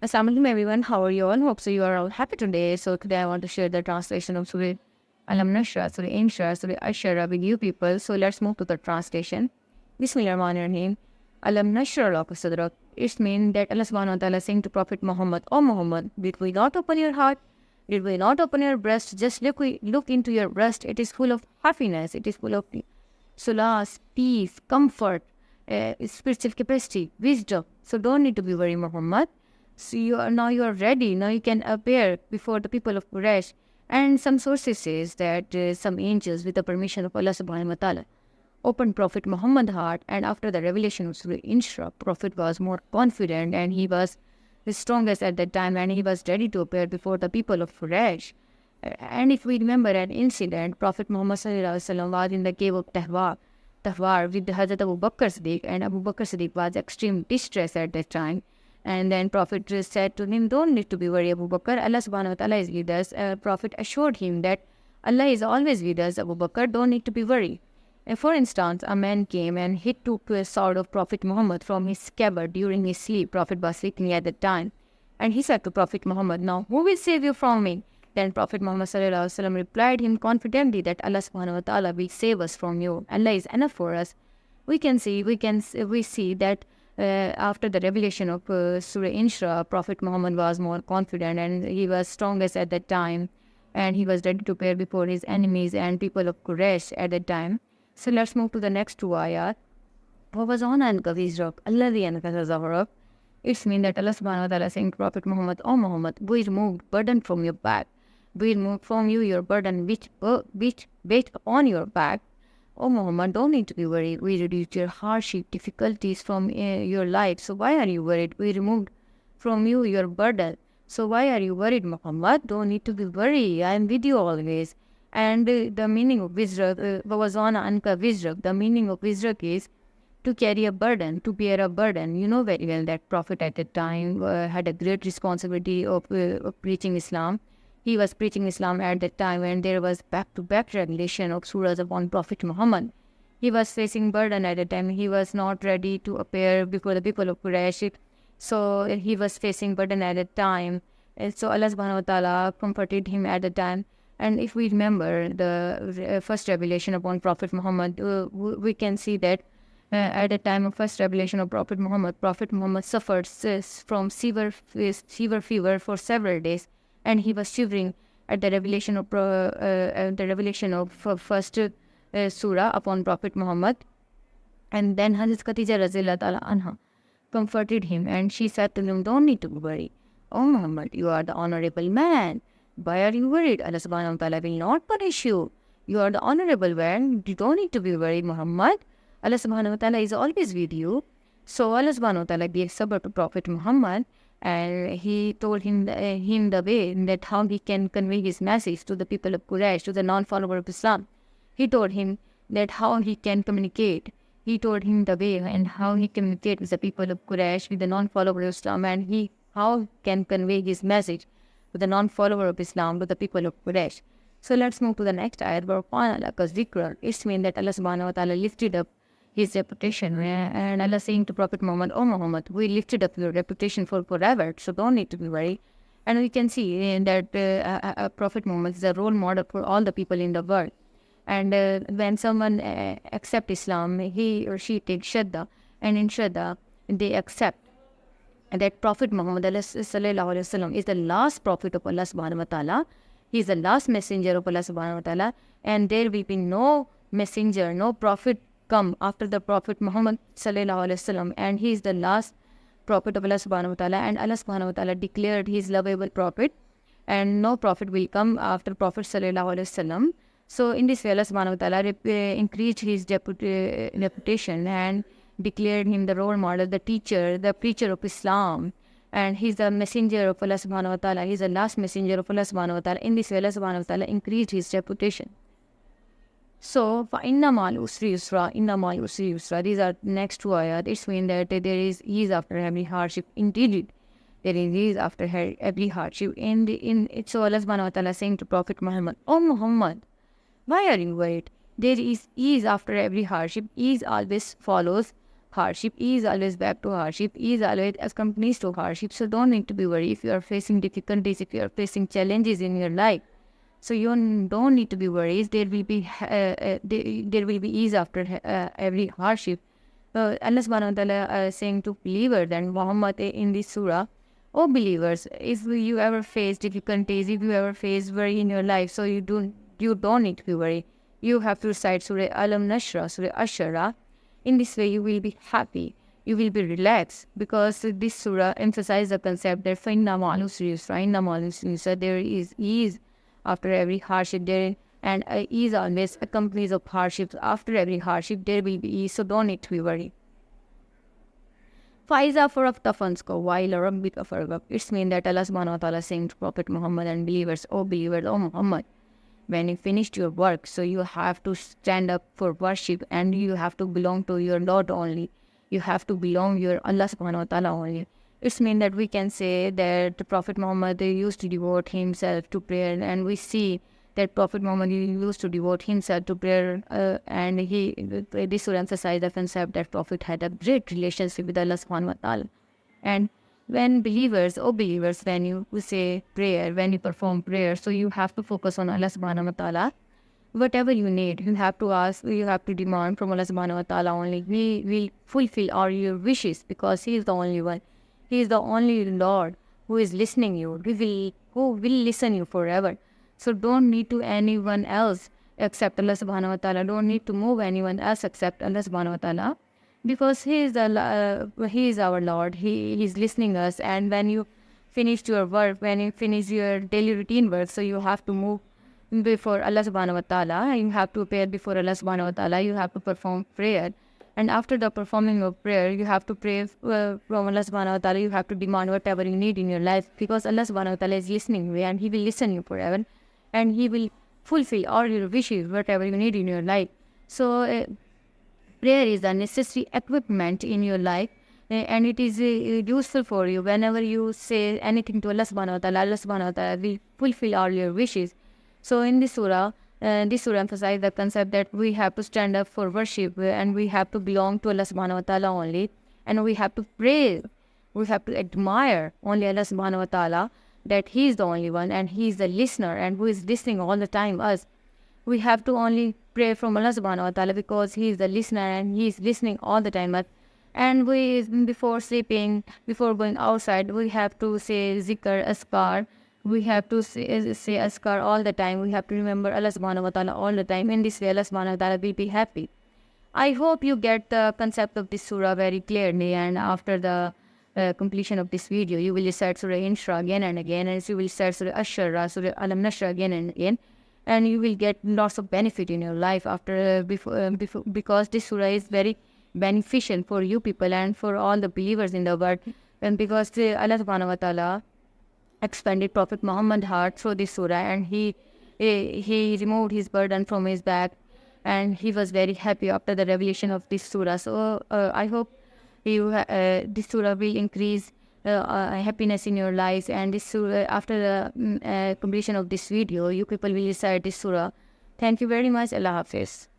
Assalamu alaikum everyone, how are you all? Hope so you are all happy today. So today I want to share the translation of Surah Alam Nashra, Surah Inshra, Surah Ashara with you people. So let's move to the translation. Bismillahirrahmanirrahim. Alam Nashra laka sadrak. It means that Allah subhanahu wa ta'ala saying to Prophet Muhammad, "O Muhammad, did we not open your heart? Did we not open your breast? Just look into your breast. It is full of happiness. It is full of solace, peace, comfort, spiritual capacity, wisdom. So don't need to be worried, Muhammad. So you are ready. Now you can appear before the people of Quraysh. And some sources says that some angels, with the permission of Allah subhanahu wa ta'ala, opened Prophet Muhammad's heart, and after the revelation of Surah Inshra, Prophet was more confident and he was the strongest at that time, and he was ready to appear before the people of Quraysh. And if we remember an incident, Prophet Muhammad sallallahu alaihi wasallam was in the cave of Tahwar with Hazrat Abu Bakr Siddiq, and Abu Bakr Siddiq was extreme distress at that time. And then Prophet just said to him, "Don't need to be worried, Abu Bakr. Allah subhanahu wa ta'ala is with us." Prophet assured him that Allah is always with us, Abu Bakr. Don't need to be worried. And for instance, a man came and he took a sword of Prophet Muhammad from his scabbard during his sleep. Prophet was sleeping at that time. And he said to Prophet Muhammad, "Now who will save you from me?" Then Prophet Muhammad sallallahu alaihi wasallam replied him confidently that Allah subhanahu wa ta'ala will save us from you. Allah is enough for us. We see that after the revelation of Surah Inshra, Prophet Muhammad was more confident and he was strongest at that time, and he was ready to appear before his enemies and people of Quraysh at that time. So let's move to the next two ayat. وَوَضَعْنَا عَنْكَ وِزْرَكَ الَّذِي أَنْقَضَ ظَهْرَكَ. It means that Allah subhanahu wa ta'ala saying to Prophet Muhammad, "O Muhammad, we removed burden from your back. We removed from you your burden which weight on your back. Oh Muhammad, don't need to be worried. We reduced your hardship, difficulties from your life. So why are you worried? We removed from you your burden. So why are you worried, Muhammad? Don't need to be worried. I am with you always." And the meaning of Wizrak, Wawazana Anka Wizrak, the meaning of Wizrak is to carry a burden, to bear a burden. You know very well that Prophet at that time had a great responsibility of preaching Islam. He was preaching Islam at that time, and there was back-to-back revelation of surahs upon Prophet Muhammad. He was facing burden at that time. He was not ready to appear before the people of Quraysh. So he was facing burden at that time. And so Allah subhanahu wa ta'ala comforted him at the time. And if we remember the first revelation upon Prophet Muhammad, we can see that at the time of first revelation of Prophet Muhammad suffered from severe fever for several days, and he was shivering at the revelation of first surah upon Prophet Muhammad. And then Hazrat Khatija Razillah Ta'ala Anha comforted him, and she said to him, "Don't need to worry. Oh Muhammad, you are the honorable man. Why are you worried? Allah subhanahu wa ta'ala will not punish you. You are the honorable man. You don't need to be worried, Muhammad. Allah subhanahu wa ta'ala is always with you." So Allah subhanahu wa ta'ala gave sabr to Prophet Muhammad, and he told him the way that how he can convey his message to the people of Quraysh, to the non-follower of Islam. He told him that how he can communicate. He told him the way and how he communicate with the people of Quraysh, with the non-follower of Islam, and he how can convey his message to the non-follower of Islam, to the people of Quraysh. So let's move to the next ayat. It means that Allah subhanahu wa ta'ala lifted up his reputation, and Allah saying to Prophet Muhammad, "Oh Muhammad, we lifted up your reputation for forever, so don't need to be worried." And we can see that Prophet Muhammad is a role model for all the people in the world. And when someone accepts Islam, he or she takes Shraddha, and in Shraddha they accept that Prophet Muhammad sallallahu alaihi wasallam is the last prophet of Allah subhanahu wa ta'ala. He is the last messenger of Allah subhanahu wa ta'ala, and there will be no messenger, no prophet come after the Prophet Muhammad sallallahu alaihi wasallam, and he is the last prophet of Allah subhanahu wa ta'ala, and Allah subhanahu wa ta'ala declared his lovable prophet, and no prophet will come after Prophet sallallahu alaihi wasallam. So in this way, Allah subhanahu wa ta'ala increased his reputation and declared him the role model, the teacher, the preacher of Islam, and he's the messenger of Allah subhanahu wa ta'ala. He's the last messenger of Allah subhanahu wa ta'ala. In this way, Allah subhanahu wa ta'ala increased his reputation. So, فَإِنَّ مَعَ الْعُسْرِ يُسْرًا إِنَّ مَعَ الْعُسْرِ يُسْرًا. These are next two ayat. It's mean that there is ease after every hardship. Indeed, there is ease after every hardship. So Allah subhanahu wa ta'ala saying to Prophet Muhammad, "Oh Muhammad, why are you worried? There is ease after every hardship. Ease always follows hardship. He is always back to hardship. He is always accompanies to hardship. So don't need to be worried if you are facing difficulties, if you are facing challenges in your life. So you don't need to be worried. There will be ease after every hardship. Allah subhanahu wa ta'ala saying to believers and Muhammad in this surah, oh believers, if you ever face difficulties, if you ever face worry in your life, so you don't need to be worried. You have to recite Surah Alam Nashra, Surah Ashara. In this way, you will be happy. You will be relaxed because this surah emphasizes the concept that فَإِنَّ مَعَ الْعُسْرِ يُسْرًا إِنَّ مَعَ الْعُسْرِ يُسْرًا. There is ease after every hardship there, and ease always accompanies of hardships. After every hardship, there will be ease, so don't need to be worried. Faiza faragta fansko, while rabbika farghab. It's mean that Allah subhanahu wa ta'ala saying to Prophet Muhammad and believers, oh Muhammad, when you finished your work, so you have to stand up for worship and you have to belong to your Lord only. You have to belong your Allah subhanahu wa ta'ala only. It's mean that we can say that the Prophet Muhammad used to devote himself to prayer, and we see that Prophet Muhammad used to devote himself to prayer, and this would emphasize the concept that Prophet had a great relationship with Allah subhanahu wa ta'ala. And when believers, when you say prayer, when you perform prayer, so you have to focus on Allah subhanahu wa ta'ala. Whatever you need, you have to ask, you have to demand from Allah subhanahu wa ta'ala only. He will fulfill all your wishes because He is the only one. He is the only Lord who is listening you, who will listen you forever. So don't need to anyone else except Allah subhanahu wa ta'ala. Don't need to move anyone else except Allah subhanahu wa ta'ala. Because He is our Lord. He is listening us. And when you finish your work, when you finish your daily routine work, so you have to move before Allah subhanahu wa ta'ala. You have to appear before Allah subhanahu wa ta'ala. You have to perform prayer. And after the performing of prayer, you have to pray from Allah subhanahu wa ta'ala. You have to demand whatever you need in your life, because Allah subhanahu wa ta'ala is listening you, and He will listen you forever. And He will fulfill all your wishes, whatever you need in your life. So prayer is a necessary equipment in your life, and it is useful for you. Whenever you say anything to Allah subhanahu wa ta'ala, Allah subhanahu wa ta'ala will fulfill all your wishes. So in this surah emphasizes the concept that we have to stand up for worship, and we have to belong to Allah subhanahu wa ta'ala only, and we have to pray. We have to admire only Allah subhanahu wa ta'ala, that He is the only one, and He is the listener, and who is listening all the time us. We have to only pray from Allah subhanahu wa ta'ala because He is the listener and He is listening all the time. And before sleeping, before going outside, we have to say zikr, askar. We have to say askar all the time. We have to remember Allah subhanahu wa ta'ala all the time. In this way, Allah subhanahu wa ta'ala will be happy. I hope you get the concept of this surah very clearly, and after the completion of this video, you will recite Surah Inshra again and again, and you will recite Surah Ashara, Surah Alam Nashra again and again, and you will get lots of benefit in your life because this surah is very beneficial for you people and for all the believers in the world, and because Allah subhanahu wa ta'ala expanded Prophet Muhammad's heart through this surah, and he removed his burden from his back, and he was very happy after the revelation of this surah. So I hope this surah will increase happiness in your lives, and this surah, after the completion of this video, you people will recite this surah. Thank you very much. Allah Hafiz.